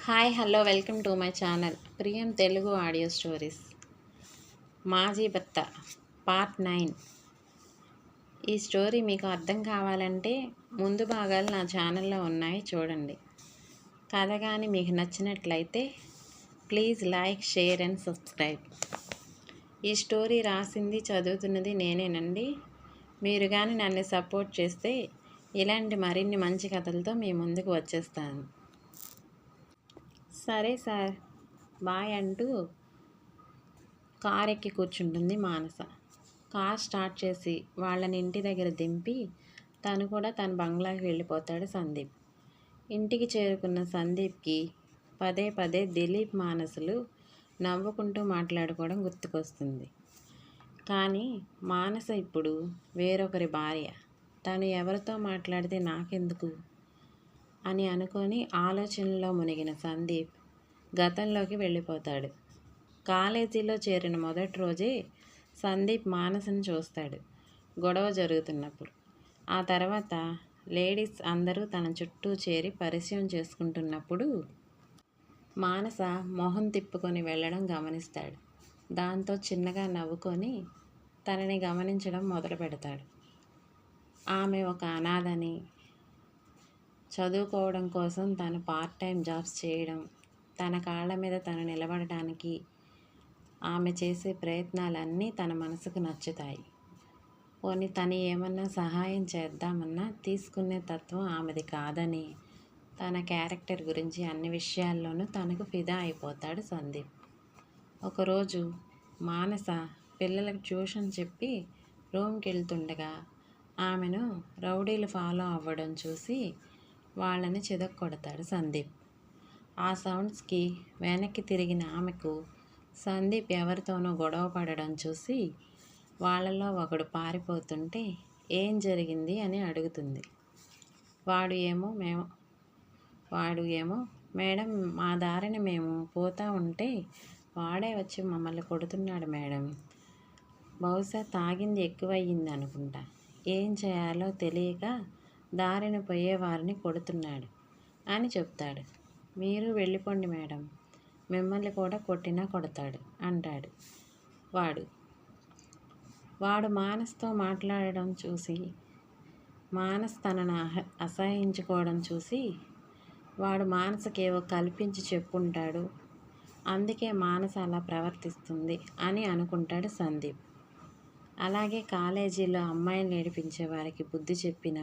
Hi hello welcome to my channel ప్రియం Telugu audio stories. మాజీ భర్త పార్ట్ 9. ఈ స్టోరీ మీకు అర్థం కావాలంటే ముందు భాగాలు నా ఛానల్లో ఉన్నాయి, చూడండి. కథ కానీ మీకు నచ్చినట్లయితే please like, share and subscribe. ఈ స్టోరీ రాసింది, చదువుతున్నది నేనేనండి. మీరు కానీ నన్ను సపోర్ట్ చేస్తే ఇలాంటి మరిన్ని మంచి కథలతో మీ ముందుకు వచ్చేస్తాను. సరే సార్, బాయ్ అంటూ కార్ ఎక్కి కూర్చుంటుంది మానస. కార్ స్టార్ట్ చేసి వాళ్ళని ఇంటి దగ్గర దింపి తను కూడా తన బంగ్లాకి వెళ్ళిపోతాడు సందీప్. ఇంటికి చేరుకున్న సందీప్కి పదే పదే దిలీప్ మానసులు నవ్వుకుంటూ మాట్లాడుకోవడం గుర్తుకొస్తుంది. కానీ మానస ఇప్పుడు వేరొకరి భార్య, తను ఎవరితో మాట్లాడితే నాకెందుకు అని అనుకొని ఆలోచనలో మునిగిన సందీప్ గతంలోకి వెళ్ళిపోతాడు. కాలేజీలో చేరిన మొదటి రోజే సందీప్ మానసను చూస్తాడు గొడవ జరుగుతున్నప్పుడు. ఆ తర్వాత లేడీస్ అందరూ తన చుట్టూ చేరి పరిచయం చేసుకుంటున్నప్పుడు మానస మొహం తిప్పుకొని వెళ్ళడం గమనిస్తాడు. దాంతో చిన్నగా నవ్వుకొని తనని గమనించడం మొదలు పెడతాడు. ఆమె ఒక అనాథని, చదువుకోవడం కోసం తను పార్ట్ టైం జాబ్స్ చేయడం, తన కాళ్ళ మీద తను నిలబడటానికి ఆమె చేసే ప్రయత్నాలన్నీ తన మనసుకు నచ్చుతాయి. పోనీ తను ఏమన్నా సహాయం చేద్దామన్నా తీసుకునే తత్వం ఆమెది కాదని తన క్యారెక్టర్ గురించి అన్ని విషయాల్లోనూ తనకు ఫిదా అయిపోతాడు సందీప్. ఒకరోజు మానస పిల్లలకు ట్యూషన్ చెప్పి రూమ్కి వెళ్తుండగా ఆమెను రౌడీలు ఫాలో అవ్వడం చూసి వాళ్ళని చితక్కొడతాడు సందీప్. ఆ సౌండ్స్కి వెనక్కి తిరిగిన ఆమెకు సందీప్ ఎవరితోనో గొడవ పడడం చూసి వాళ్ళలో ఒకడు పారిపోతుంటే ఏం జరిగింది అని అడుగుతుంది. వాడు ఏమో మేడం, మా దారిని మేము పోతా ఉంటే వాడే వచ్చి మమ్మల్ని కొడుతున్నాడు మేడం. బహుశా తాగింది ఎక్కువయ్యింది అనుకుంటా. ఏం చేయాలో తెలియక దారిన పోయేవారిని కొడుతున్నాడు అని చెప్తాడు. మీరు వెళ్ళిపోండి మేడం, మిమ్మల్ని కూడా కొట్టినా కొడతాడు అంటాడు వాడు మానస్తో మాట్లాడడం చూసి, మానస్ తనను అసహించుకోవడం చూసి వాడు మానసకేవో కల్పించి చెప్పుంటాడు, అందుకే మానస అలా ప్రవర్తిస్తుంది అని అనుకుంటాడు సందీప్. అలాగే కాలేజీలో అమ్మాయిలు ఏడిపించే వారికి బుద్ధి చెప్పిన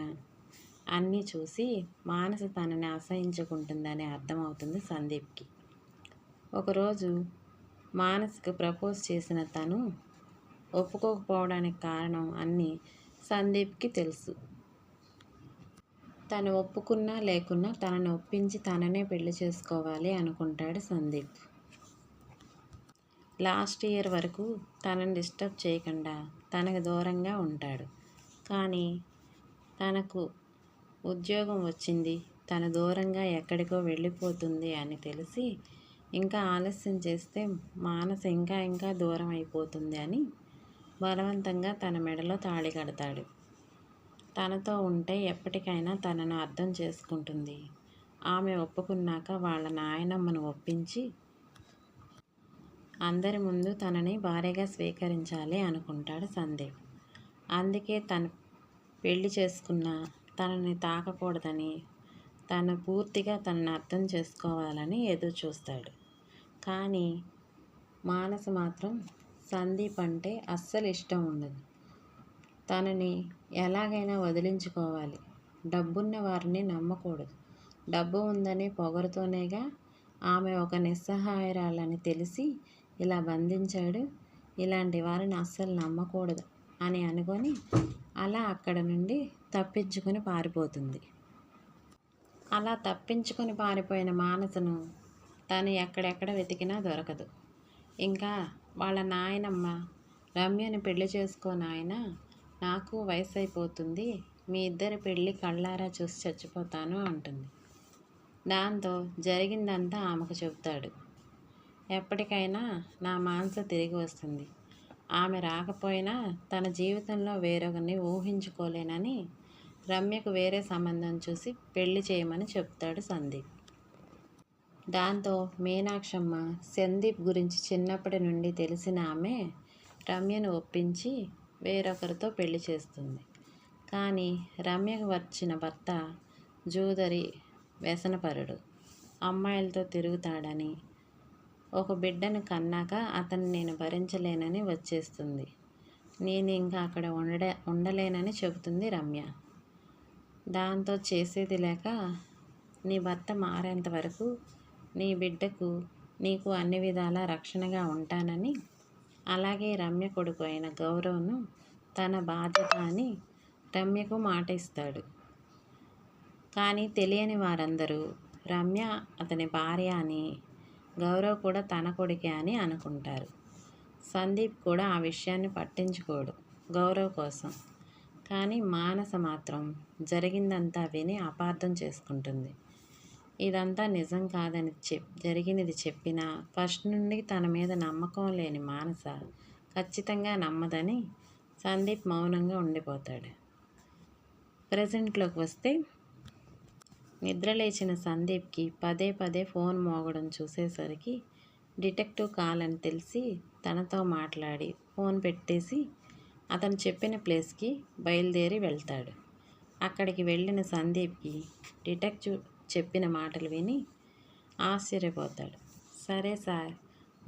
అన్నీ చూసి మానస తనని అసహించుకుంటుందని అర్థమవుతుంది సందీప్కి. ఒకరోజు మానస్కు ప్రపోజ్ చేసిన తను ఒప్పుకోకపోవడానికి కారణం అన్నీ సందీప్కి తెలుసు. తను ఒప్పుకున్నా లేకున్నా తనని ఒప్పించి తననే పెళ్లి చేసుకోవాలి అనుకుంటాడు సందీప్. లాస్ట్ ఇయర్ వరకు తనని డిస్టర్బ్ చేయకుండా తనకు దూరంగా ఉంటాడు. కానీ తనకు ఉద్యోగం వచ్చింది, తన దూరంగా ఎక్కడికో వెళ్ళిపోతుంది అని తెలిసి ఇంకా ఆలస్యం చేస్తే మానస ఇంకా దూరం అయిపోతుంది అని బలవంతంగా తన మెడలో తాళి కడతాడు. తనతో ఉంటే ఎప్పటికైనా తనను అర్థం చేసుకుంటుంది. ఆమె ఒప్పుకున్నాక వాళ్ళ నాయనమ్మను ఒప్పించి అందరి ముందు తనని భార్యగా స్వీకరించాలి అనుకుంటాడు సందీప్. అందుకే తను పెళ్లి చేసుకున్న తనని తాకకూడదని, తను పూర్తిగా తనని అర్థం చేసుకోవాలని ఎదురు చూస్తాడు. కానీ మానస మాత్రం సందీప్ అంటే అస్సలు ఇష్టం ఉండదు. తనని ఎలాగైనా వదిలించుకోవాలి, డబ్బున్న వారిని నమ్మకూడదు. డబ్బు ఉందనే పొగరుతోనేగా ఆమె ఒక నిస్సహాయరాలని తెలిసి ఇలా బంధించాడు. ఇలాంటి వారిని అస్సలు నమ్మకూడదు అని అనుకొని అలా అక్కడ నుండి తప్పించుకొని పారిపోతుంది. అలా తప్పించుకొని పారిపోయిన మానసను తను ఎక్కడెక్కడ వెతికినా దొరకదు. ఇంకా వాళ్ళ నాయనమ్మ రమ్యని పెళ్లి చేసుకో నాయన, నాకు వయసు అయిపోతుంది, మీ ఇద్దరి పెళ్ళి కళ్ళారా చూసి చచ్చిపోతాను అంటుంది. దాంతో జరిగిందంతా ఆమెకు చెబుతాడు. ఎప్పటికైనా నా మానస తిరిగి వస్తుంది, ఆమె రాకపోయినా తన జీవితంలో వేరొకరిని ఊహించుకోలేనని రమ్యకు వేరే సంబంధం చూసి పెళ్లి చేయమని చెప్తాడు సందీప్. దాంతో మీనాక్షమ్మ సందీప్ గురించి చిన్నప్పటి నుండి తెలిసిన ఆమె రమ్యను ఒప్పించి వేరొకరితో పెళ్లి చేస్తుంది. కానీ రమ్యకు వచ్చిన భర్త జూదరి, వ్యసనపరుడు, అమ్మాయిలతో తిరుగుతాడని, ఒక బిడ్డను కన్నాక అతన్ని నేను భరించలేనని వచ్చేస్తుంది. నేను ఇంకా అక్కడ ఉండలేనని చెబుతుంది రమ్య. దాంతో చేసేది లేక, నీ భర్త మారేంత వరకు నీ బిడ్డకు నీకు అన్ని విధాలా రక్షణగా ఉంటానని, అలాగే రమ్య కొడుకు అయిన గౌరవ్ను తన బాధ్యత అని రమ్యకు మాట ఇస్తాడు. కానీ తెలియని వారందరూ రమ్య అతని భార్య అని, గౌరవ్ కూడా తన కొడుకే అని అనుకుంటారు. సందీప్ కూడా ఆ విషయాన్ని పట్టించుకోడు గౌరవ్ కోసం. కానీ మానస మాత్రం జరిగిందంతా విని అపార్థం చేసుకుంటుంది. ఇదంతా నిజం కాదని జరిగినది చెప్పినా ఫస్ట్ నుండి తన మీద నమ్మకం లేని మానస ఖచ్చితంగా నమ్మదని సందీప్ మౌనంగా ఉండిపోతాడు. ప్రెజెంట్లోకి వస్తే, నిద్రలేచిన సందీప్కి పదే పదే ఫోన్ మోగడం చూసేసరికి డిటెక్టివ్ కాల్ అని తెలిసి తనతో మాట్లాడి ఫోన్ పెట్టేసి అతను చెప్పిన ప్లేస్కి బయలుదేరి వెళ్తాడు. అక్కడికి వెళ్ళిన సందీప్కి డిటెక్టివ్ చెప్పిన మాటలు విని ఆశ్చర్యపోతాడు. సరే సార్,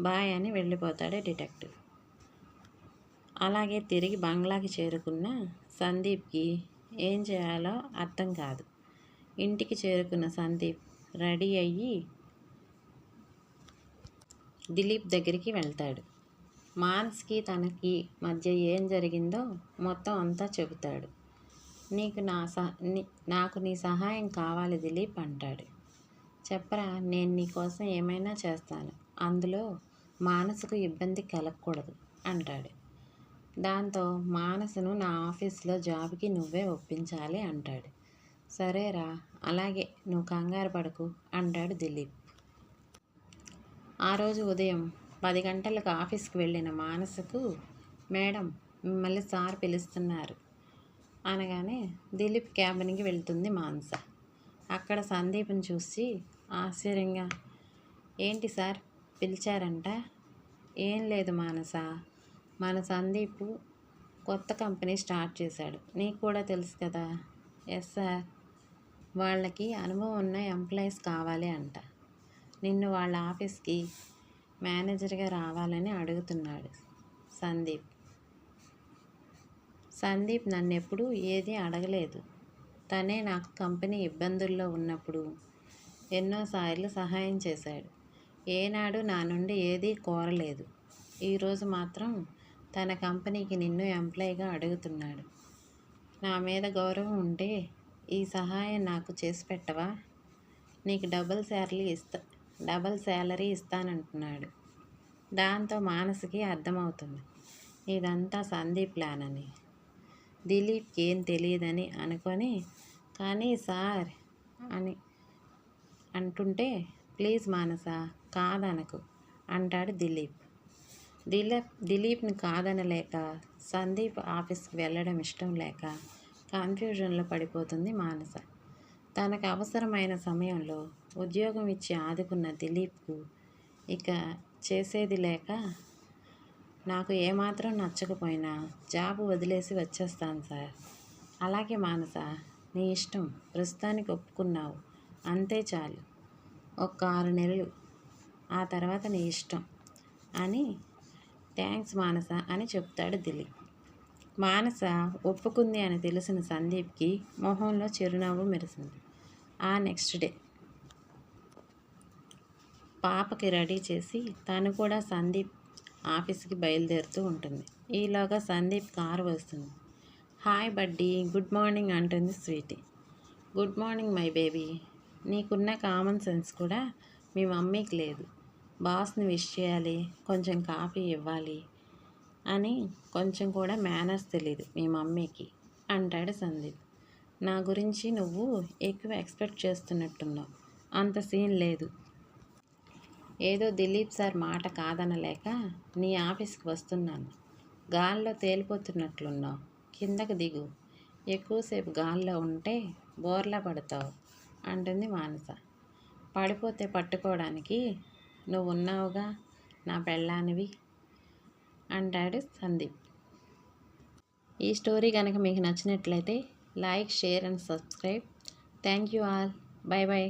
బాయ్ అని వెళ్ళిపోతాడు డిటెక్టివ్. అలాగే తిరిగి బంగ్లాకి చేరుకున్న సందీప్కి ఏం చేయాలో అర్థం కాదు. ఇంటికి చేరుకున్న సందీప్ రెడీ అయ్యి దిలీప్ దగ్గరికి వెళ్తాడు. మానస్కి తనకి మధ్య ఏం జరిగిందో మొత్తం అంతా చెబుతాడు. నాకు నీ సహాయం కావాలి దిలీప్ అంటాడు. చెప్పరా, నేను నీ కోసం ఏమైనా చేస్తాను, అందులో మానసుకు ఇబ్బంది కలగకూడదు అంటాడు. దాంతో మానసును నా ఆఫీస్లో జాబ్కి నువ్వే ఒప్పించాలి అంటాడు. సరేరా, అలాగే, నువ్వు కంగారు పడకు అంటాడు దిలీప్. ఆ రోజు ఉదయం 10 గంటలకు ఆఫీస్కి వెళ్ళిన మానసకు, మేడం మిమ్మల్ని సార్ పిలుస్తున్నారు అనగానే దిలీప్ క్యాబిన్కి వెళ్తుంది మానస. అక్కడ సందీప్ని చూసి ఆశ్చర్యంగా, ఏంటి సార్ పిలిచారంట? ఏం లేదు మానస, మన సందీప్ కొత్త కంపెనీ స్టార్ట్ చేశాడు, నీకు కూడా తెలుసు కదా. ఎస్ సార్, వాళ్ళకి అనుభవం ఉన్న ఎంప్లాయీస్ కావాలి అంట. నిన్ను వాళ్ళ ఆఫీస్కి మేనేజర్గా రావాలని అడుగుతున్నాడు సందీప్. సందీప్ నన్ను ఎప్పుడూ ఏదీ అడగలేదు. తనే నాకు కంపెనీ ఇబ్బందుల్లో ఉన్నప్పుడు ఎన్నోసార్లు సహాయం చేశాడు. ఏనాడు నా నుండి ఏదీ కోరలేదు. ఈరోజు మాత్రం తన కంపెనీకి నిన్ను ఎంప్లాయీగా అడుగుతున్నాడు. నా మీద గౌరవం ఉంటే ఈ సహాయం నాకు చేసి పెట్టవా? నీకు డబల్ శాలరీ ఇస్తానంటున్నాడు. దాంతో మానసుకి అర్థమవుతుంది ఇదంతా సందీప్ ప్లాన్ అని. దిలీప్కి ఏం తెలియదని అనుకొని, కానీ సార్ అని అంటుంటే, ప్లీజ్ మానస, కాదనకు అంటాడు దిలీప్. దిలీప్ని కాదనలేక సందీప్ ఆఫీస్కి వెళ్ళడం ఇష్టం లేక కన్ఫ్యూజన్లో పడిపోతుంది మానస. తనకు అవసరమైన సమయంలో ఉద్యోగం ఇచ్చి ఆదుకున్న దిలీప్కు ఇక చేసేది లేక, నాకు ఏమాత్రం నచ్చకపోయినా జాబ్ వదిలేసి వచ్చేస్తాను సార్. అలాగే మానస, నీ ఇష్టం, ప్రస్తుతానికి ఒప్పుకున్నావు, అంతే చాలు. ఒక 6 నెలలు, ఆ తర్వాత నీ ఇష్టం అని. థ్యాంక్స్ మానస అని చెప్తాడు దిలీప్. మానస ఒప్పుకుంది అని తెలిసిన సందీప్కి మొహంలో చిరునవ్వు మెరిసింది. ఆ నెక్స్ట్ డే పాపకి రెడీ చేసి తను కూడా సందీప్ ఆఫీస్కి బయలుదేరుతూ ఉంటుంది. ఈలోగా సందీప్ కారు వస్తుంది. హాయ్ బడ్డీ, గుడ్ మార్నింగ్ అంటుంది Sweety. Good morning my baby. నీకున్న కామన్ సెన్స్ కూడా మీ మమ్మీకి లేదు. బాస్ని విష్ చేయాలి, కొంచెం కాఫీ ఇవ్వాలి అని కొంచెం కూడా మేనర్స్ తెలీదు మీ మమ్మీకి అంటాడు సందీప్. నా గురించి నువ్వు ఎక్కువ ఎక్స్పెక్ట్ చేస్తున్నట్టున్నావు, అంత సీన్ లేదు. ఏదో దిలీప్ సార్ మాట కాదనలేక నీ ఆఫీస్కి వస్తున్నాను. గాల్లో తేలిపోతున్నట్లున్నావు, కిందకు దిగు. ఎక్కువసేపు గాల్లో ఉంటే బోర్లా పడతావు అంటుంది మానస. పడిపోతే పట్టుకోవడానికి నువ్వున్నావుగా నా పెళ్ళానివి అంటాడు సందీప్. ఈ స్టోరీ కనుక మీకు నచ్చినట్లయితే like, share and subscribe. Thank you all. By by.